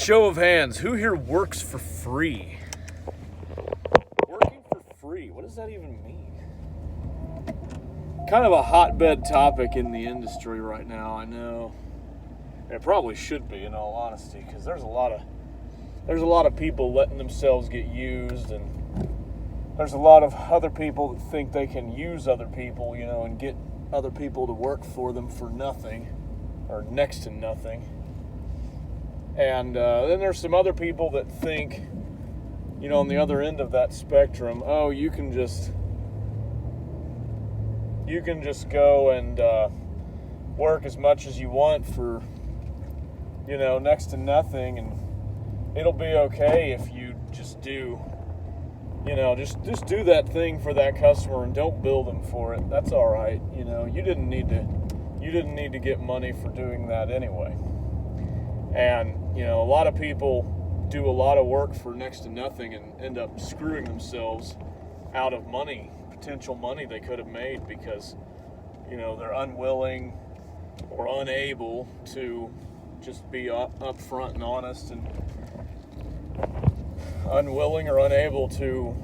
Show of hands, who here works for free? Working for free, what does that even mean? Kind of a hotbed topic in the industry right now, I know. It probably should be, in all honesty, because there's a lot of people letting themselves get used, and there's a lot of other people that think they can use other people, and get other people to work for them for nothing, or next to nothing. And then there's some other people that think, on the other end of that spectrum, oh, you can just go and work as much as you want for, next to nothing, and it'll be okay if you just do, just do that thing for that customer and don't bill them for it. That's all right. You didn't need to get money for doing that anyway. And, a lot of people do a lot of work for next to nothing and end up screwing themselves out of money, potential money they could have made because, they're unwilling or unable to just be upfront and honest, and unwilling or unable to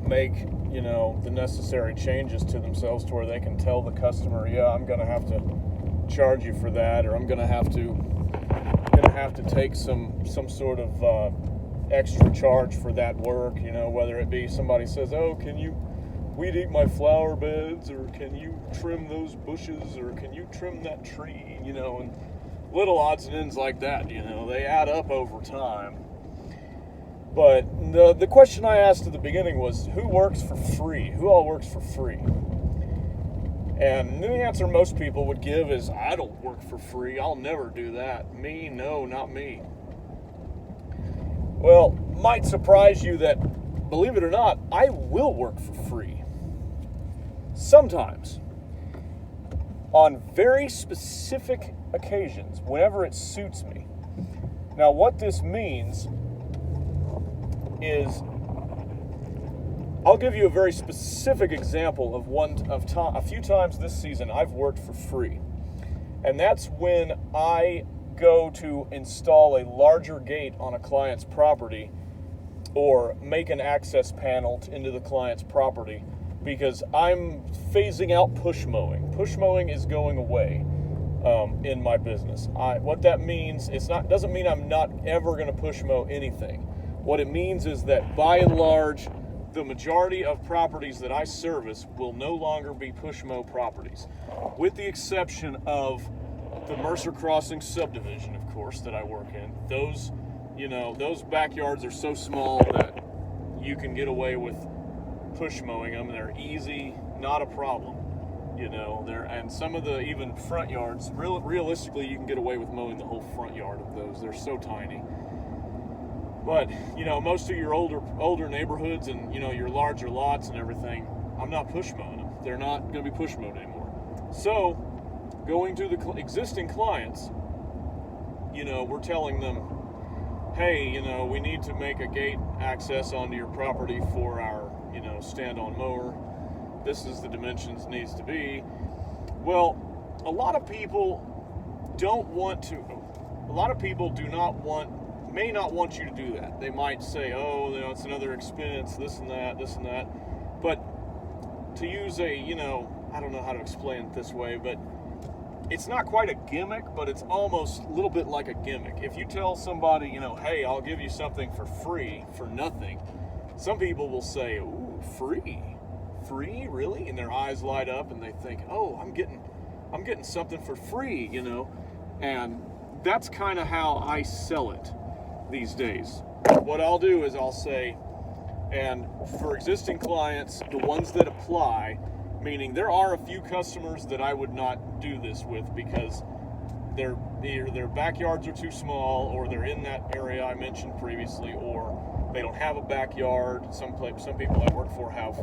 make, the necessary changes to themselves to where they can tell the customer, yeah, I'm going to have to charge you for that, or I'm going to have to take some sort of extra charge for that work, whether it be somebody says, oh, can you weed eat my flower beds, or can you trim those bushes, or can you trim that tree, and little odds and ends like that, they add up over time. But the question I asked at the beginning was, who works for free? Who all works for free? And the answer most people would give is, I don't work for free. I'll never do that. Me? No, not me. Well, might surprise you that, believe it or not, I will work for free. Sometimes. On very specific occasions, whenever it suits me. Now, what this means is, I'll give you a very specific example of a few times this season I've worked for free. And that's when I go to install a larger gate on a client's property or make an access panel into the client's property because I'm phasing out push mowing. Push mowing is going away in my business. What that means, doesn't mean I'm not ever going to push mow anything. What it means is that by and large, the majority of properties that I service will no longer be push mow properties, with the exception of the Mercer Crossing subdivision, of course, that I work in. Those backyards are so small that you can get away with push mowing them. They're easy, not a problem. And some of the even front yards, realistically, you can get away with mowing the whole front yard of those. They're so tiny. But, most of your older neighborhoods and, your larger lots and everything, I'm not push mowing them. They're not going to be push mowed anymore. So, going to the existing clients, we're telling them, hey, we need to make a gate access onto your property for our, stand-on mower. This is the dimensions it needs to be. Well, a lot of people may not want you to do that. They might say, oh, it's another expense, this and that. But to use I don't know how to explain it this way, but it's not quite a gimmick, but it's almost a little bit like a gimmick. If you tell somebody, hey, I'll give you something for free, for nothing, some people will say, ooh, free? Free? Really? And their eyes light up and they think, oh, I'm getting something for free, And that's kind of how I sell it these days. What I'll do is I'll say, and for existing clients, the ones that apply, meaning there are a few customers that I would not do this with because their backyards are too small, or they're in that area I mentioned previously, or they don't have a backyard. Some people I work for have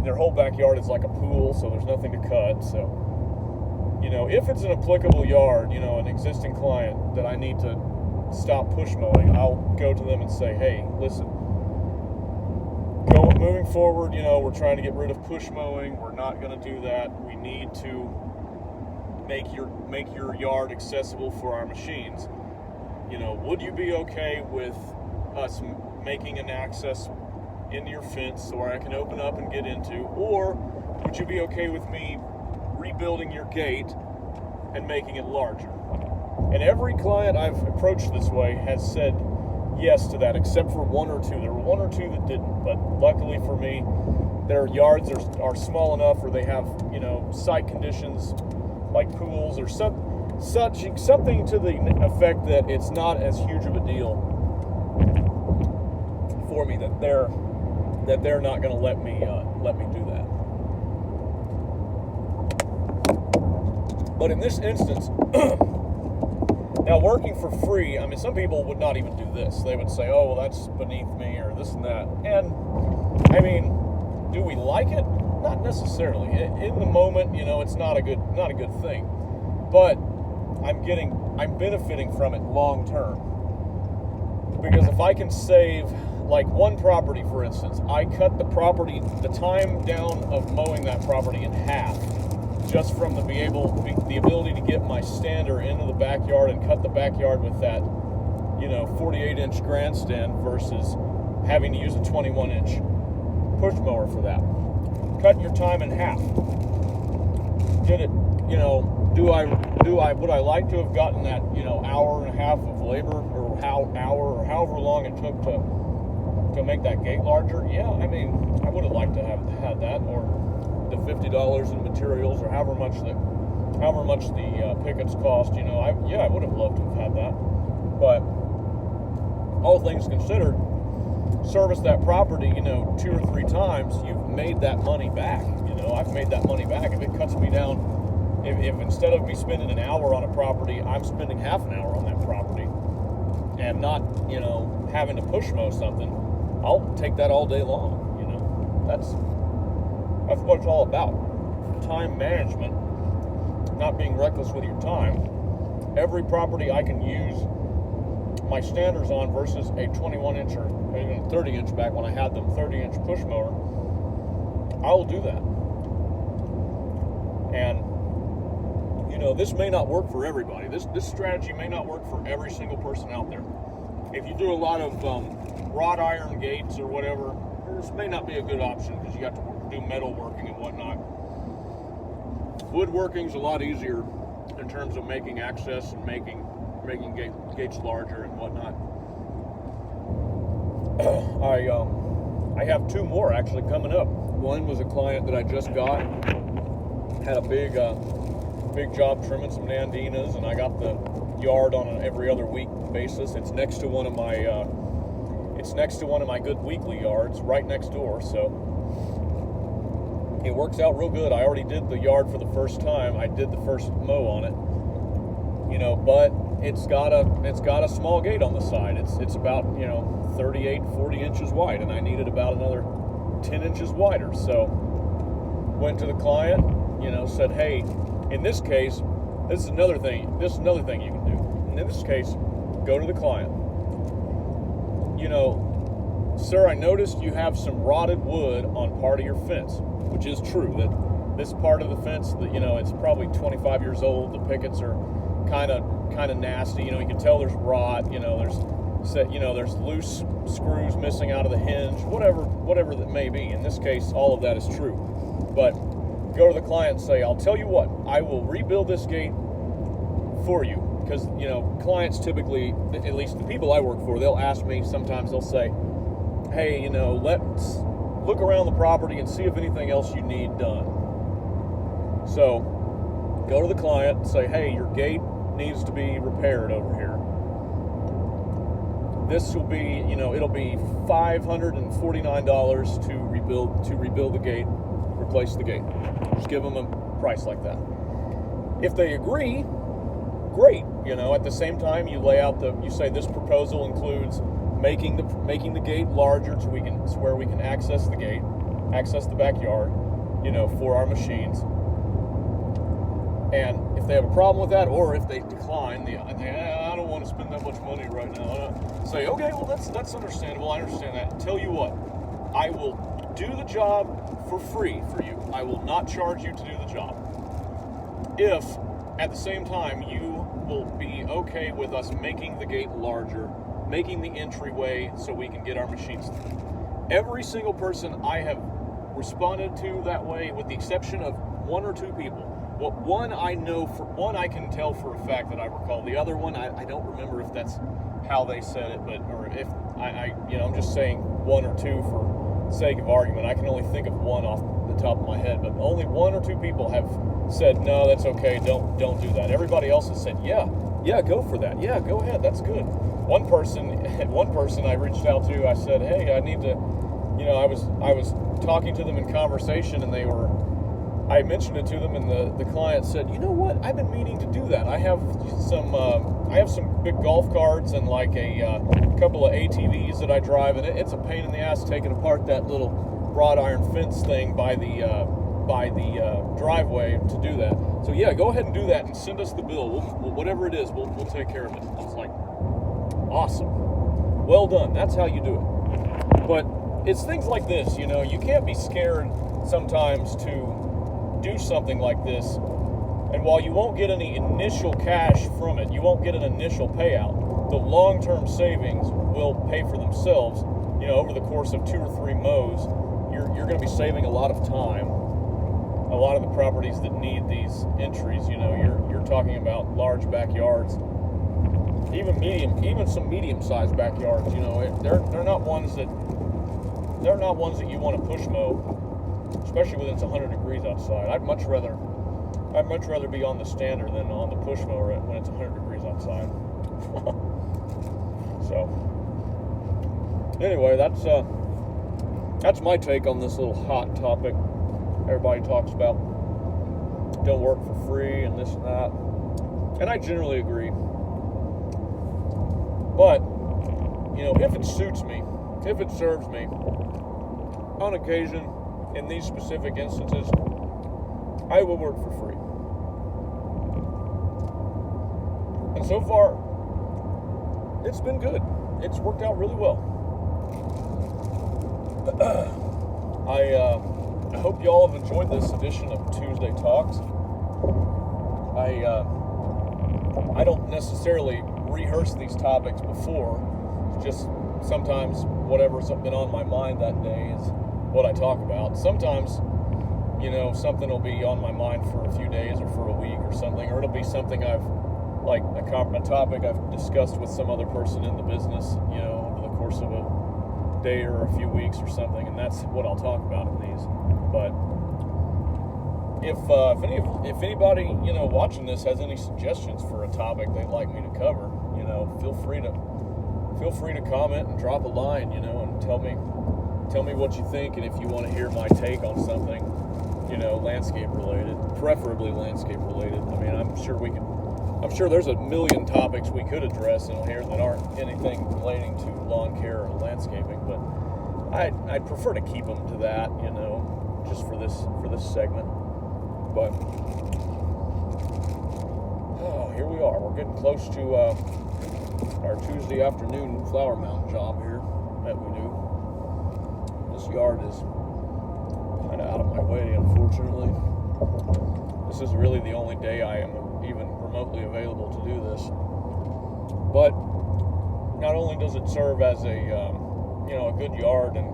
their whole backyard is like a pool, so there's nothing to cut. So, if it's an applicable yard, an existing client that I need to stop push mowing, I'll go to them and say, hey, listen, moving forward, we're trying to get rid of push mowing. We're not going to do that. We need to make your yard accessible for our machines. would you be okay with us making an access into your fence where I can open up and get into, or would you be okay with me rebuilding your gate and making it larger? And every client I've approached this way has said yes to that, except for one or two. There were one or two that didn't, but luckily for me, their yards are small enough, or they have, site conditions like pools or something to the effect that it's not as huge of a deal for me that they're not going to let me do that. But in this instance, now working for free, I mean, some people would not even do this. They would say, "Oh, well, that's beneath me," or this and that. And I mean, do we like it? Not necessarily. In the moment, it's not a good thing. But I'm benefiting from it long term. Because if I can save, like one property, for instance, I cut the time down of mowing that property in half, just from the ability to get my stander into the backyard and cut the backyard with that, 48-inch grandstand versus having to use a 21-inch push mower for that. Cut your time in half. Did it, would I like to have gotten that, hour and a half of labor, or however long it took to make that gate larger? Yeah, I mean, I would have liked to have had that, or the $50 in materials, or however much the pickets cost. I would have loved to have had that. But all things considered, service that property, 2 or 3 times, you've made that money back. I've made that money back. If it cuts me down, if instead of me spending an hour on a property, I'm spending half an hour on that property, and not, having to push mow something, I'll take that all day long. That's what it's all about. Time management, not being reckless with your time. Every property I can use my standards on versus a 21-inch or even 30-inch back when I had them 30-inch push mower, I will do that. And this may not work for everybody. This strategy may not work for every single person out there. If you do a lot of wrought iron gates or whatever, this may not be a good option because you have to do metal working and whatnot. Woodworking's a lot easier in terms of making access and making gates larger and whatnot. I have 2 more actually coming up. One was a client that I just got, had a big job trimming some Nandinas, and I got the yard on an every other week basis. It's next to one of my good weekly yards, right next door. So it works out real good. I already did the yard for the first time. I did the first mow on it, but it's got a small gate on the side. It's about 40 inches wide, and I needed about another 10 inches wider. So went to the client, said, "Hey, in this case, this is another thing you can do. In this case, go to the client. Sir, I noticed you have some rotted wood on part of your fence," which is true. That this part of the fence, it's probably 25 years old. The pickets are kind of nasty. You can tell there's rot. There's loose screws missing out of the hinge. Whatever that may be. In this case, all of that is true. But go to the client and say, "I'll tell you what, I will rebuild this gate for you." Because, clients typically, at least the people I work for, they'll ask me, sometimes they'll say, "Hey, let's look around the property and see if anything else you need done." So go to the client and say, "Hey, your gate needs to be repaired over here. This will be, it'll be $549 to rebuild the gate, replace the gate." Just give them a price like that. If they agree, great. At the same time, you lay out you say this proposal includes making the gate larger so where we can access the gate, access the backyard, for our machines. And if they have a problem with that, or if they decline, I don't want to spend that much money right now. Say, okay, well that's understandable. I understand that. Tell you what, I will do the job for free for you. I will not charge you to do the job. If at the same time, you will be okay with us making the gate larger, making the entryway so we can get our machines through. Every single person I have responded to that way, with the exception of one or two people. Well, one I can tell for a fact that I recall. The other one, I don't remember if that's how they said it, or if I'm just saying one or two for sake of argument. I can only think of one off the top of my head, but only one or two people have said, no, that's okay, don't do that. Everybody else has said, yeah, go for that. Yeah, go ahead, that's good. One person I reached out to, I said, hey, I need to, I was talking to them in conversation, and I mentioned it to them, and the client said, you know what, I've been meaning to do that. I have some big golf carts and like a couple of ATVs that I drive, and it's a pain in the ass taking apart that little wrought iron fence thing by the driveway to do that. So yeah, go ahead and do that and send us the bill. Whatever it is, we'll take care of it. I was like, awesome, well done. That's how you do it. But it's things like this, you can't be scared sometimes to do something like this. And while you won't get any initial cash from it, you won't get an initial payout, the long-term savings will pay for themselves. Over the course of 2 or 3 mows, you're going to be saving a lot of time. A lot of the properties that need these entries, you're talking about large backyards, even some medium-sized backyards. They're not ones that you want to push mow, especially when it's 100 degrees outside. I'd much rather be on the stander than on the push mower when it's 100 degrees outside. So anyway, that's my take on this little hot topic. Everybody talks about don't work for free and this and that, and I generally agree. But if it suits me, if it serves me, on occasion, in these specific instances, I will work for free. And so far, it's been good. It's worked out really well. I hope you all have enjoyed this edition of Tuesday Talks. I don't necessarily rehearse these topics before. It's just sometimes whatever's been on my mind that day is what I talk about. Sometimes, something will be on my mind for a few days or for a week or something, or it'll be something a topic I've discussed with some other person in the business, over the course of a day or a few weeks or something, and that's what I'll talk about in these. But if anybody watching this has any suggestions for a topic they'd like me to cover, feel free to comment and drop a line, and tell me what you think, and if you want to hear my take on something, landscape related, preferably landscape related. I mean, I'm sure there's a million topics we could address in here that aren't anything relating to lawn care or landscaping, but I'd prefer to keep them to that, just for this segment. But here we are. We're getting close to our Tuesday afternoon flower mound job here that we do. This yard is kind of out of my way, unfortunately. This is really the only day I am even remotely available to do this. But not only does it serve as a good yard and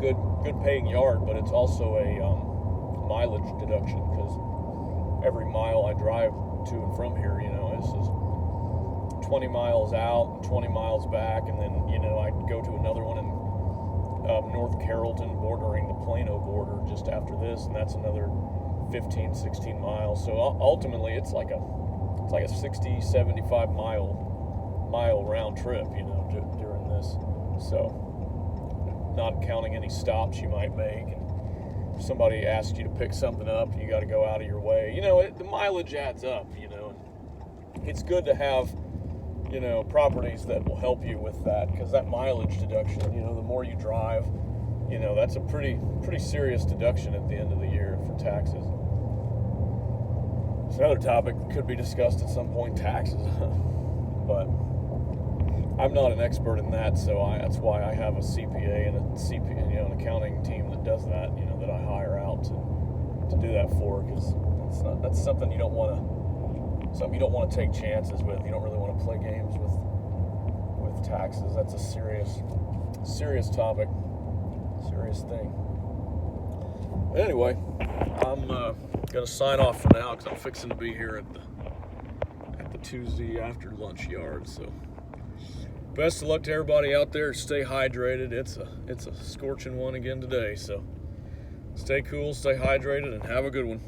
good paying yard, but it's also a mileage deduction, because every mile I drive to and from here, this is 20 miles out and 20 miles back, and then I go to another one in North Carrollton, bordering the Plano border just after this, and that's another 15, 16 miles. So ultimately it's like a 60, 75 mile round trip, during this. So not counting any stops you might make, and if somebody asks you to pick something up, you got to go out of your way. The mileage adds up, and it's good to have, properties that will help you with that, because that mileage deduction, the more you drive, that's a pretty serious deduction at the end of the year for taxes. It's another topic that could be discussed at some point, taxes. But I'm not an expert in that, so that's why I have a CPA and an accounting team that does that, that I hire out to do that for, because That's something you don't want to take chances with. You don't really want to play games with taxes. That's a serious topic, serious thing. Anyway, I'm gonna sign off for now because I'm fixing to be here at the Tuesday after lunch yard. So, best of luck to everybody out there. Stay hydrated. It's a scorching one again today. So, stay cool, stay hydrated, and have a good one.